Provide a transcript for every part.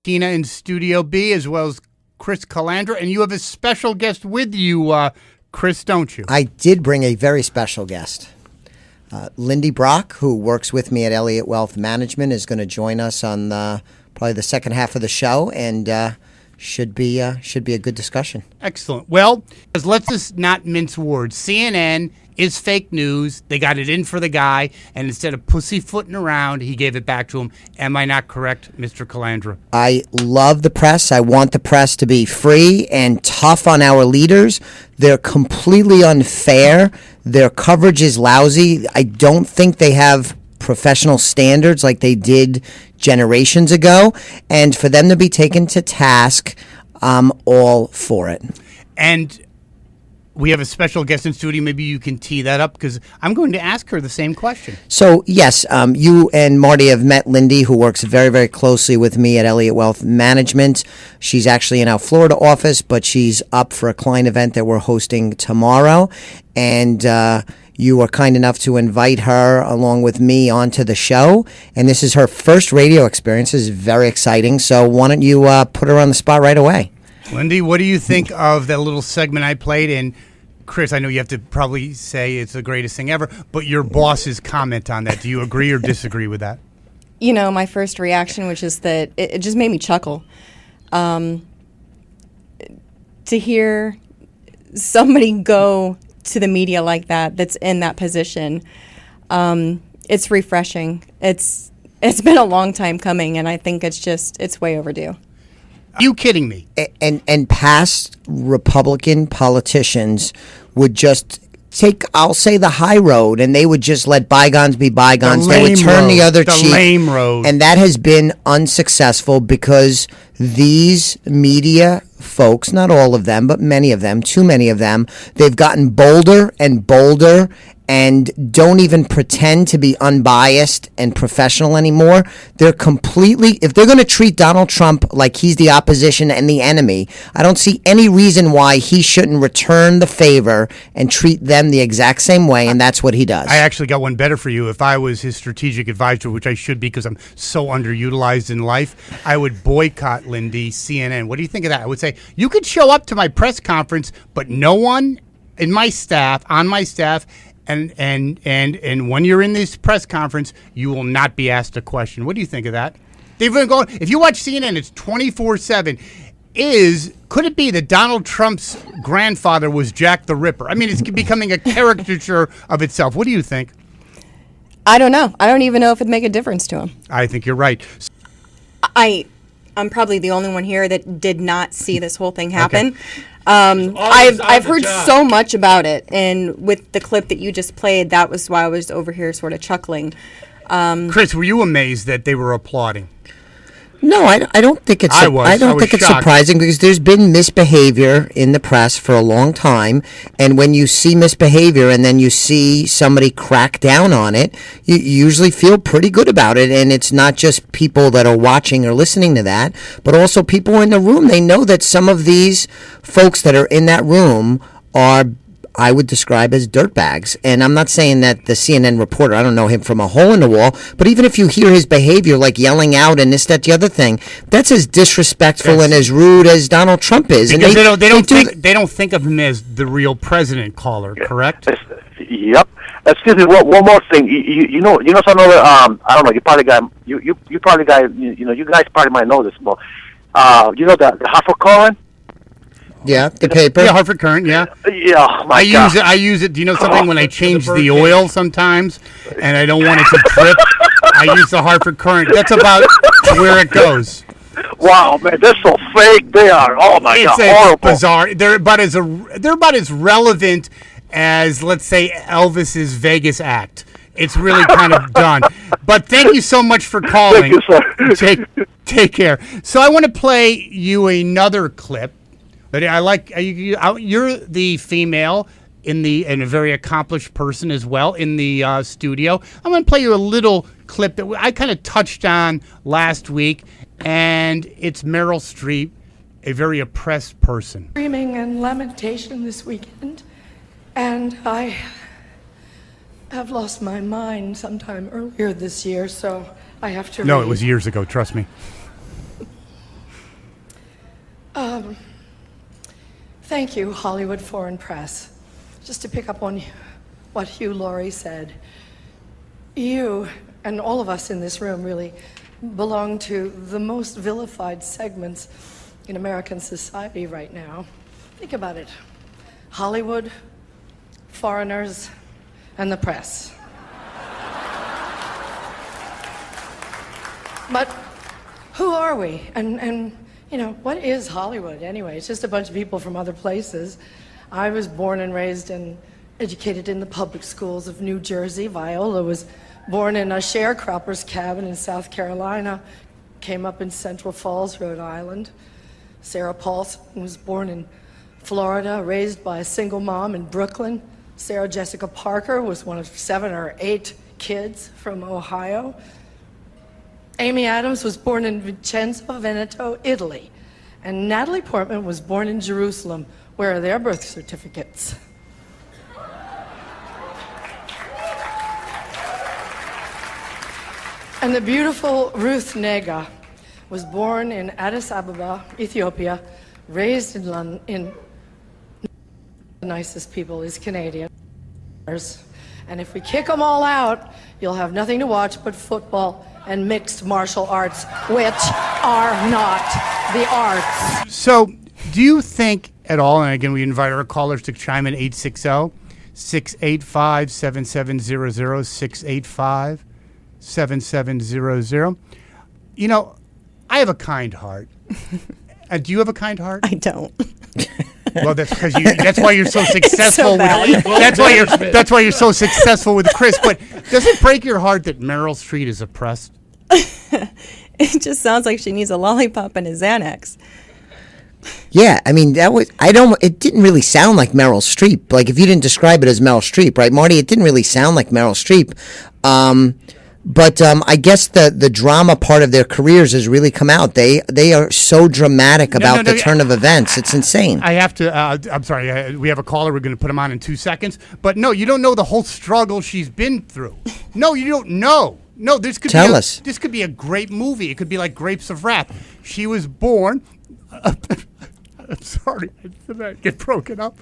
Tina in Studio B, as well as Chris Calandra, and you have a special guest with you, Chris, don't you? I did bring a very special guest. Lindy Brock, who works with me at Elliott Wealth Management, is going to join us on probably the second half of the show, and should be a good discussion. Excellent. Well, let's just not mince words. CNN is fake news. They got it in for the guy, and instead of pussyfooting around, he gave it back to him. Am I not correct, Mr. Calandra? I love the press. I want the press to be free and tough on our leaders. They're completely unfair. Their coverage is lousy. I don't think they have professional standards like they did generations ago. And for them to be taken to task, I'm all for it. And we have a special guest in studio. Maybe you can tee that up, because I'm going to ask her the same question. So, yes, you and Marty have met Lindy, who works very, very closely with me at Elliott Wealth Management. She's actually in our Florida office, but she's up for a client event that we're hosting tomorrow. And you were kind enough to invite her along with me onto the show. And this is her first radio experience. This is very exciting. So why don't you put her on the spot right away? Lindy, what do you think of that little segment I played? And Chris, I know you have to probably say it's the greatest thing ever, but your boss's comment on that, do you agree or disagree with that? You know, my first reaction was just that it just made me chuckle. To hear somebody go to the media like that, that's in that position, it's refreshing. It's been a long time coming, and I think it's way overdue. Are you kidding me? And past Republican politicians would just take, I'll say, the high road, and they would just let bygones be bygones. They would turn the other cheek. The lame road. And that has been unsuccessful because these media folks, not all of them, but many of them, too many of them, they've gotten bolder and bolder and don't even pretend to be unbiased and professional anymore. They're completely, if they're going to treat Donald Trump like he's the opposition and the enemy, I don't see any reason why he shouldn't return the favor and treat them the exact same way, and that's what he does. I actually got one better for you. If I was his strategic advisor, which I should be because I'm so underutilized in life, I would boycott Lindy, CNN. What do you think of that? I would say, you could show up to my press conference, but no one in my staff, on my staff, and when you're in this press conference, you will not be asked a question. What do you think of that? They've been going. If you watch CNN, it's 24/7. Could it be that Donald Trump's grandfather was Jack the Ripper? I mean, it's becoming a caricature of itself. What do you think? I don't know. I don't even know if it'd make a difference to him. I think you're right. I'm probably the only one here that did not see this whole thing happen. Okay. I've heard so much about it, and with the clip that you just played, that was why I was over here sort of chuckling. Chris, were you amazed that they were applauding? No, I don't think it's. I don't think it's surprising because there's been misbehavior in the press for a long time, and when you see misbehavior and then you see somebody crack down on it, you usually feel pretty good about it. And it's not just people that are watching or listening to that, but also people in the room. They know that some of these folks that are in that room are, I would describe as dirtbags. And I'm not saying that the CNN reporter, I don't know him from a hole in the wall, but even if you hear his behavior, like yelling out and this, that, the other thing, that's as disrespectful and as rude as Donald Trump is. Because and they don't think of him as the real president caller, correct? Yep. Excuse me. One more thing. You know some other. I don't know. You guys probably might know this, but you know the Hartford Courant. Yeah, the paper. Yeah, Hartford Current, yeah. Yeah, I use it. Do you know something? When I change the oil sometimes, and I don't want it to drip, I use the Hartford Current. That's about where it goes. Wow, man, they're so fake. They are. Oh my God, horrible. Bizarre. They're about as relevant as, let's say, Elvis's Vegas act. It's really kind of done. But thank you so much for calling. Thank you, sir. Take care. So I want to play you another clip. But I like you're the female and a very accomplished person as well in the studio. I'm going to play you a little clip that I kind of touched on last week, and it's Meryl Streep, a very oppressed person. Screaming and lamentation this weekend, and I have lost my mind sometime earlier this year, so I have to. No, it was years ago. Trust me. Thank you, Hollywood Foreign Press. Just to pick up on what Hugh Laurie said, you and all of us in this room really belong to the most vilified segments in American society right now. Think about it. Hollywood, foreigners, and the press. But who are we? And you know, what is Hollywood anyway? It's just a bunch of people from other places. I was born and raised and educated in the public schools of New Jersey. Viola was born in a sharecropper's cabin in South Carolina, came up in Central Falls, Rhode Island. Sarah Paulson was born in Florida, raised by a single mom in Brooklyn. Sarah Jessica Parker was one of 7 or 8 kids from Ohio. Amy Adams was born in Vicenza, Veneto, Italy. And Natalie Portman was born in Jerusalem. Where are their birth certificates? And the beautiful Ruth Nega was born in Addis Ababa, Ethiopia, raised in London. The nicest people is Canadian. And if we kick them all out, you'll have nothing to watch but football and mixed martial arts, which are not the arts. So, do you think at all, and again, we invite our callers to chime in 860-685-7700, 685-7700. You know, I have a kind heart. Do you have a kind heart? I don't. Well, that's because that's why you're so successful. bad. That's why you're so successful with Chris. But does it break your heart that Meryl Streep is oppressed? It just sounds like she needs a lollipop and a Xanax. Yeah, I mean it didn't really sound like Meryl Streep. Like if you didn't describe it as Meryl Streep, right, Marty? It didn't really sound like Meryl Streep. But I guess the drama part of their careers has really come out. They are so dramatic about the turn of events. It's insane. I have to. I'm sorry. We have a caller. We're going to put him on in 2 seconds. But no, you don't know the whole struggle she's been through. No, you don't know. No, this could Tell us. This could be a great movie. It could be like Grapes of Wrath. She was born. I'm sorry, I get broken up.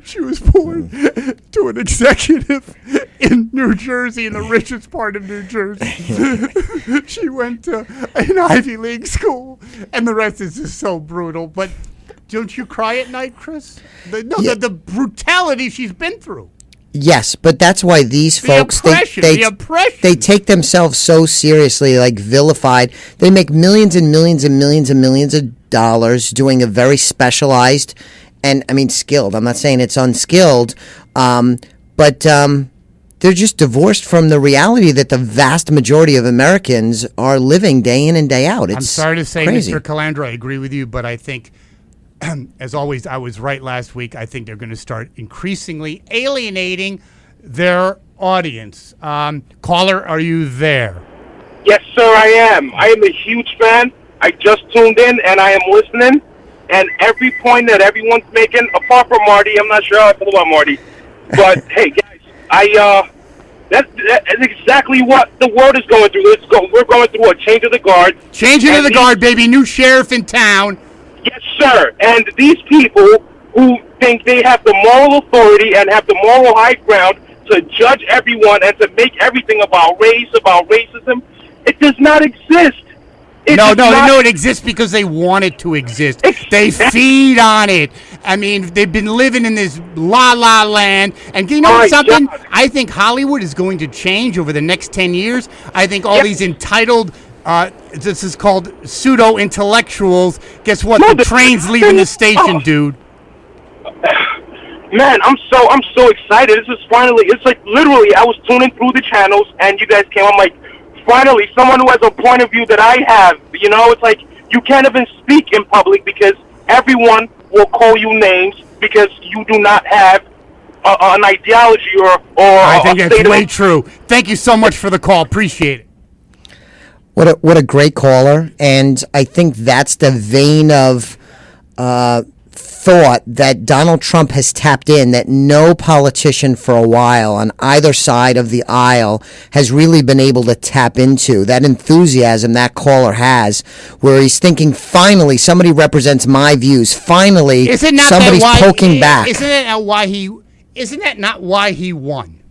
She was born to an executive in New Jersey, in the richest part of New Jersey. She went to an Ivy League school, and the rest is just so brutal. But don't you cry at night, Chris? The brutality she's been through. Yes, but that's why these folks they take themselves so seriously, like vilified. They make millions and millions and millions and millions of dollars doing a very specialized and skilled. I'm not saying it's unskilled, but they're just divorced from the reality that the vast majority of Americans are living day in and day out. I'm sorry to say, crazy. Mr. Calandra, I agree with you, but I think, as always, I was right last week. I think they're going to start increasingly alienating their audience. Caller, are you there? Yes, sir, I am. I am a huge fan. I just tuned in, and I am listening. And every point that everyone's making, apart from Marty, I'm not sure how I feel about Marty. But, hey, guys, that's exactly what the world is going through. We're going through a change of the guard. Changing of the guard, baby. New sheriff in town. Yes, sir. And these people who think they have the moral authority and have the moral high ground to judge everyone and to make everything about race, about racism, it does not exist. No, it exists because they want it to exist. They feed on it. I mean, they've been living in this la-la land. And you know something? God. I think Hollywood is going to change over the next 10 years. I think all these entitled... this is called pseudo-intellectuals. Guess what? The train's leaving the station, dude. Man, I'm so excited. This is finally, it's like literally I was tuning through the channels and you guys came. I'm like, finally, someone who has a point of view that I have. You know, it's like you can't even speak in public because everyone will call you names because you do not have an ideology or I think that's way true. Thank you so much for the call. Appreciate it. What a great caller, and I think that's the vein of thought that Donald Trump has tapped in that no politician for a while on either side of the aisle has really been able to tap into. That enthusiasm that caller has, where he's thinking, finally, somebody represents my views. Finally, somebody's poking back. Isn't that not why he won?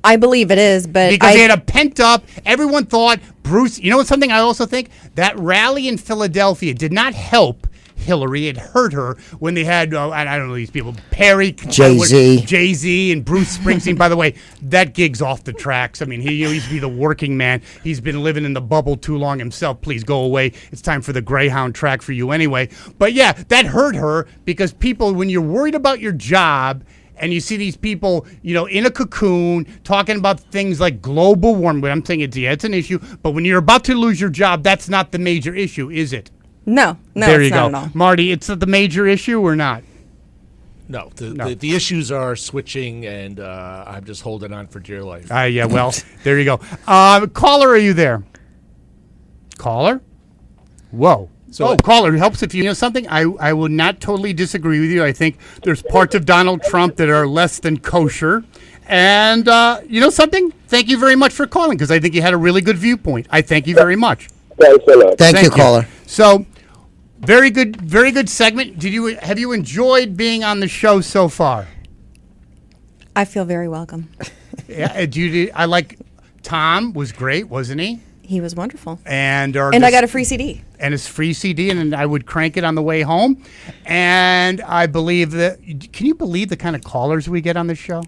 I believe it is, but because he had a pent up. Everyone thought Bruce. You know what? Something I also think that rally in Philadelphia did not help Hillary. It hurt her when they had I don't know these people, Perry, Jay-Z, and Bruce Springsteen. By the way, that gig's off the tracks. I mean, he used to be the working man. He's been living in the bubble too long himself. Please go away. It's time for the Greyhound track for you anyway. But yeah, that hurt her because people, when you're worried about your job. And you see these people, in a cocoon talking about things like global warming. I'm saying it's an issue. But when you're about to lose your job, that's not the major issue, is it? No, there you it's not go. at all. Marty, it's the major issue or not? No, the issues are switching, and I'm just holding on for dear life. Yeah, well, there you go. Caller, are you there? Caller? Whoa. Caller, it helps if you know something. I will not totally disagree with you. I think there's parts of Donald Trump that are less than kosher. And you know something? Thank you very much for calling, because I think you had a really good viewpoint. I thank you very much. Thanks a lot. Thank you, caller. So, very good segment. Have you enjoyed being on the show so far? I feel very welcome. Yeah, I like Tom was great, wasn't he? He was wonderful. And I got a free CD. And it's free CD, and I would crank it on the way home. And I believe that. Can you believe the kind of callers we get on this show?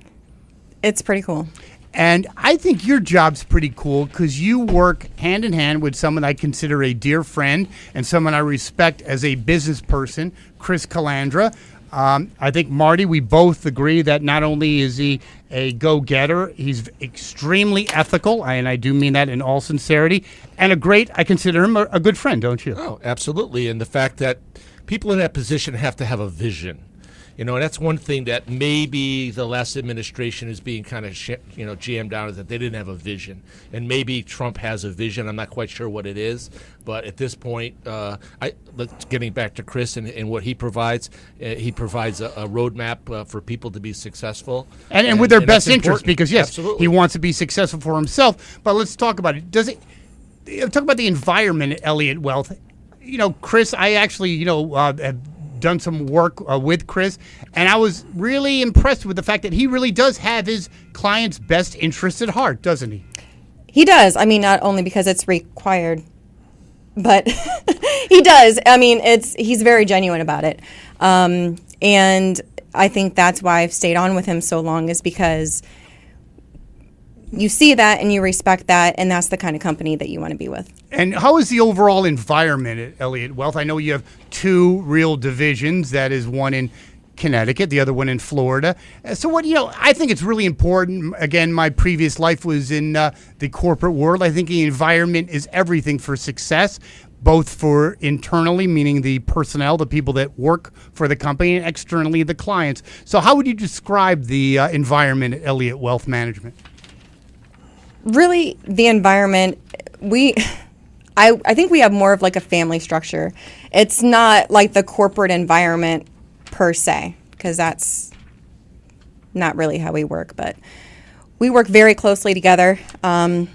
It's pretty cool. And I think your job's pretty cool because you work hand in hand with someone I consider a dear friend and someone I respect as a business person, Chris Calandra. I think, Marty, we both agree that not only is he a go-getter, he's extremely ethical, and I do mean that in all sincerity, and I consider him a good friend, don't you? Oh, absolutely. And the fact that people in that position have to have a vision. And that's one thing that maybe the last administration is being kind of jammed down, is that they didn't have a vision. And maybe Trump has a vision. I'm not quite sure what it is. But at this point, getting back to Chris and what he provides a roadmap for people to be successful. And with their best interest, because, yes, absolutely, he wants to be successful for himself. But let's talk about it. Talk about the environment at Elliott Wealth. Chris, I actually, have done some work with Chris, and I was really impressed with the fact that he really does have his client's best interests at heart, doesn't he? He does. I mean, not only because it's required, but he does. I mean, he's very genuine about it. And I think that's why I've stayed on with him so long, is because you see that and you respect that, and that's the kind of company that you want to be with. And how is the overall environment at Elliott Wealth? I know you have two real divisions. That is one in Connecticut, the other one in Florida. So I think it's really important. Again, my previous life was in the corporate world. I think the environment is everything for success, both for internally, meaning the personnel, the people that work for the company, and externally, the clients. So how would you describe the environment at Elliott Wealth Management? Really, the environment, I think we have more of like a family structure. It's not like the corporate environment per se, because that's not really how we work, but we work very closely together. I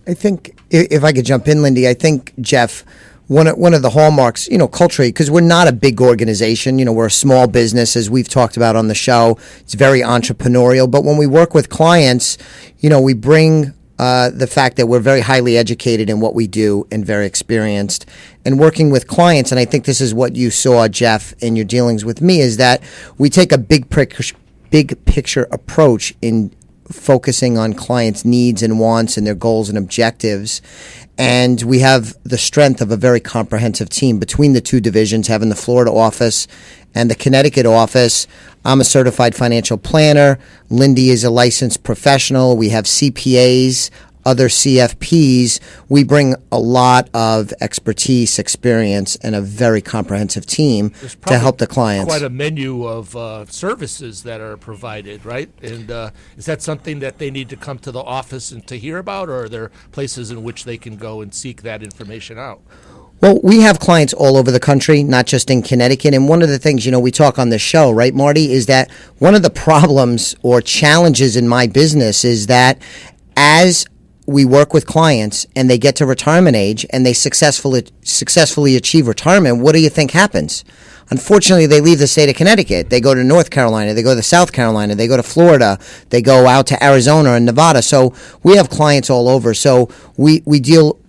think, if I could jump in, Lindy, I think, Jeff, one of the hallmarks, culturally, because we're not a big organization, we're a small business, as we've talked about on the show. It's very entrepreneurial. But when we work with clients, we bring the fact that we're very highly educated in what we do and very experienced. And working with clients, and I think this is what you saw, Jeff, in your dealings with me, is that we take a big picture approach in focusing on clients' needs and wants and their goals and objectives. And we have the strength of a very comprehensive team between the two divisions, having the Florida office and the Connecticut office. I'm a certified financial planner. Lindy is a licensed professional. We have CPAs, other CFPs. We bring a lot of expertise, experience, and a very comprehensive team to help the clients. Quite a menu of services that are provided, right? And is that something that they need to come to the office and to hear about, or are there places in which they can go and seek that information out? Well, we have clients all over the country, not just in Connecticut. And one of the things, we talk on the show, right, Marty, is that one of the problems or challenges in my business is that as we work with clients and they get to retirement age and they successfully achieve retirement, what do you think happens? Unfortunately, they leave the state of Connecticut. They go to North Carolina, they go to South Carolina, they go to Florida, they go out to Arizona and Nevada. So we have clients all over. So we deal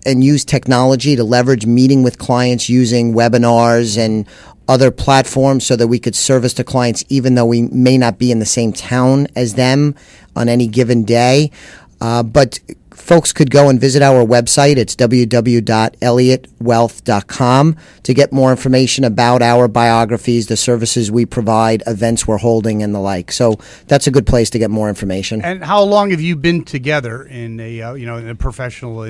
and use technology to leverage meeting with clients using webinars and other platforms so that we could service the clients even though we may not be in the same town as them on any given day. But folks could go and visit our website. It's www.elliottwealth.com to get more information about our biographies, the services we provide, events we're holding, and the like. So that's a good place to get more information. And how long have you been together in a in a professional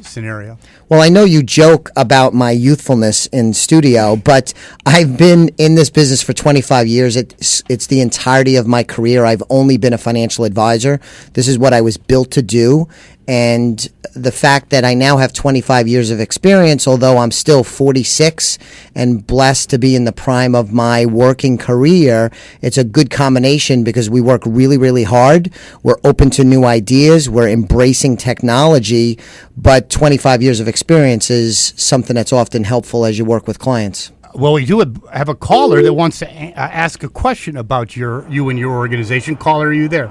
scenario? Well, I know you joke about my youthfulness in studio, but I've been in this business for 25 years. It's the entirety of my career. I've only been a financial advisor. This is what I was built to do. And the fact that I now have 25 years of experience, although I'm still 46 and blessed to be in the prime of my working career, it's a good combination because we work really, really hard. We're open to new ideas. We're embracing technology. But 25 years of experience is something that's often helpful as you work with clients. Well, we do have a caller that wants to ask a question about you and your organization. Caller, are you there?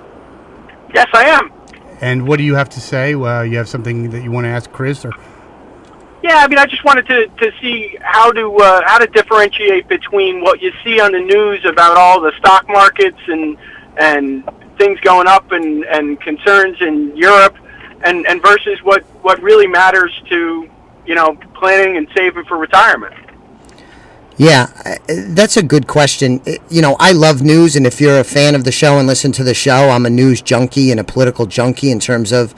Yes, I am. And what do you have to say? Well, you have something that you want to ask Chris? Or? Yeah, I mean, I just wanted to see how to differentiate between what you see on the news about all the stock markets and things going up and concerns in Europe and versus what really matters to, planning and saving for retirement. Yeah, that's a good question. I love news, and if you're a fan of the show and listen to the show, I'm a news junkie and a political junkie in terms of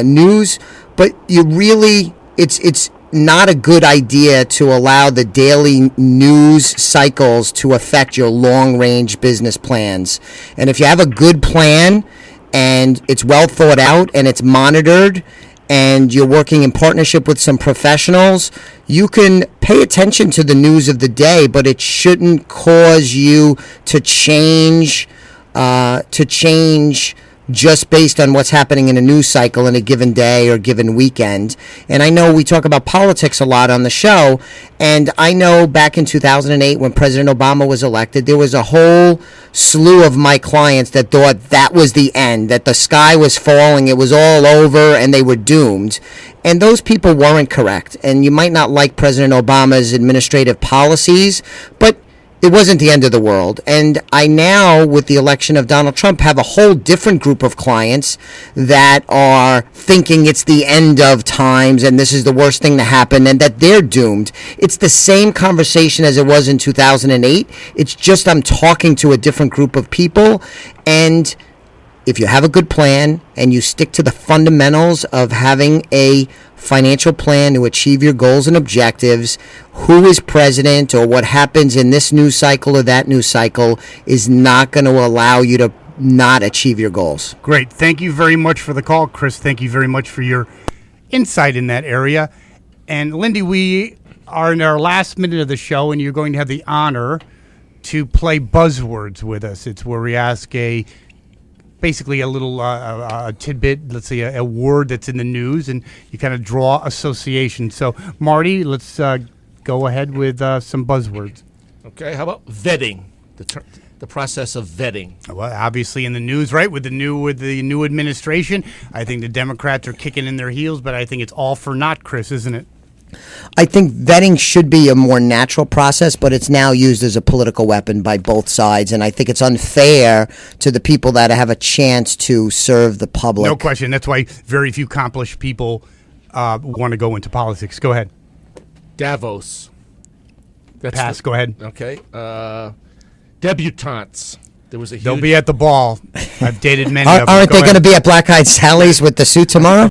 news. But it's not a good idea to allow the daily news cycles to affect your long-range business plans. And if you have a good plan and it's well thought out and it's monitored and you're working in partnership with some professionals, you can pay attention to the news of the day, but it shouldn't cause you to change just based on what's happening in a news cycle in a given day or given weekend. And I know we talk about politics a lot on the show, and I know back in 2008 when President Obama was elected, there was a whole slew of my clients that thought that was the end, that the sky was falling, it was all over, and they were doomed. And those people weren't correct. And you might not like President Obama's administrative policies, but it wasn't the end of the world. And I now, with the election of Donald Trump, have a whole different group of clients that are thinking it's the end of times and this is the worst thing to happen and that they're doomed. It's the same conversation as it was in 2008. It's just I'm talking to a different group of people. And if you have a good plan and you stick to the fundamentals of having a financial plan to achieve your goals and objectives, who is president or what happens in this news cycle or that news cycle is not going to allow you to not achieve your goals. Great. Thank you very much for the call, Chris. Thank you very much for your insight in that area. And Lindy, we are in our last minute of the show, and you're going to have the honor to play buzzwords with us. It's where we ask basically a little tidbit, let's say a word that's in the news, and you kind of draw association. So, Marty, let's go ahead with some buzzwords. Okay, how about vetting? The process of vetting. Well, obviously in the news, right? With the new administration, I think the Democrats are kicking in their heels, but I think it's all for naught, Chris, isn't it? I think vetting should be a more natural process, but it's now used as a political weapon by both sides, and I think it's unfair to the people that have a chance to serve the public. No question. That's why very few accomplished people want to go into politics. Go ahead. Davos. Pass. Go ahead. Okay. Debutantes. There was a huge... They'll be at the ball. I've dated many of them. Aren't they going to be at Black Eyed Sally's with the suit tomorrow?